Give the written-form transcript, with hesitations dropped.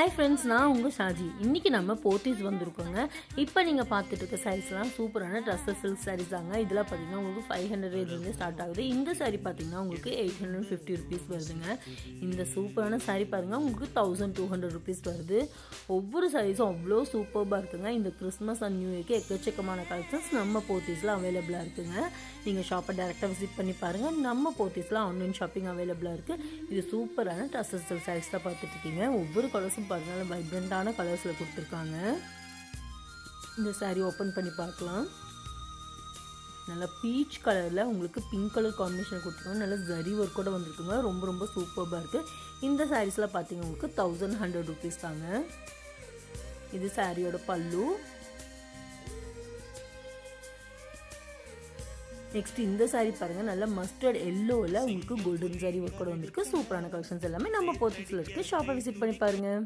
Hi friends, நான் உங்கள் ஷாஜி. இன்றைக்கி நம்ம போத்தீஸ் வந்திருக்கோங்க. இப்போ நீங்கள் பார்த்துட்டு இருக்க சாரீஸ்லாம் சூப்பரான ட்ரெஸ்ஸஸ் சில்க் சாரீஸ் தாங்க. இதெல்லாம் பார்த்தீங்கன்னா உங்களுக்கு 500 ரேஞ்சிலேருந்து ஸ்டார்ட் ஆகுது. இந்த சாரீ பார்த்தீங்கன்னா உங்களுக்கு 850 ருபீஸ் வருதுங்க. இந்த சூப்பரான சாரீ பாருங்கள், உங்களுக்கு 1200 ருபீஸ் வருது. ஒவ்வொரு சாரீஸும் அவ்வளோ சூப்பராக இருக்குங்க. இந்த கிறிஸ்மஸ் அண்ட் நியூ இயர்க்கு எக்கச்சக்கமான கலெக்ஷன்ஸ் நம்ம போத்தீஸில் அவைலபிளாக இருக்குங்க. நீங்கள் ஷாப்பை டேரெக்டாக விசிட் பண்ணி பாருங்கள். நம்ம போத்தீஸில் ஆன்லைன் ஷாப்பிங் அவைலபிளாக இருக்குது. இது சூப்பரான ட்ரெஸ்ஸஸ் சில்க் சாரீஸ் தான் பார்த்துட்டு இருக்கீங்க. ஒவ்வொரு கலர்ஸும் பாருங்க, வைப்ரண்டான கலர்ஸில் கொடுத்துருக்காங்க. இந்த சாரீ ஓப்பன் பண்ணி பார்க்கலாம். நல்லா பீச் கலரில் உங்களுக்கு பிங்க் கலர் காம்பினேஷன் கொடுத்துருக்காங்க. நல்லா ஜரி ஒர்க் கூட வந்துருக்குங்க. ரொம்ப ரொம்ப சூப்பராக இருக்குது. இந்த சாரீஸ்லாம் பார்த்தீங்கன்னா உங்களுக்கு 1100 ருபீஸ் தாங்க. இது சாரியோட பல்லு. நெக்ஸ்ட் இந்த சாரீ பாருங்கள், நல்லா மஸ்டர்ட் எல்லோவில் உங்களுக்கு கோல்டன் சாரீ ஒர்க் கூட வந்துருக்கு. சூப்பரான கலெக்ஷன்ஸ் எல்லாமே நம்ம போத்தீஸில் இருக்குது. ஷாப்பை விசிட் பண்ணி பாருங்கள்.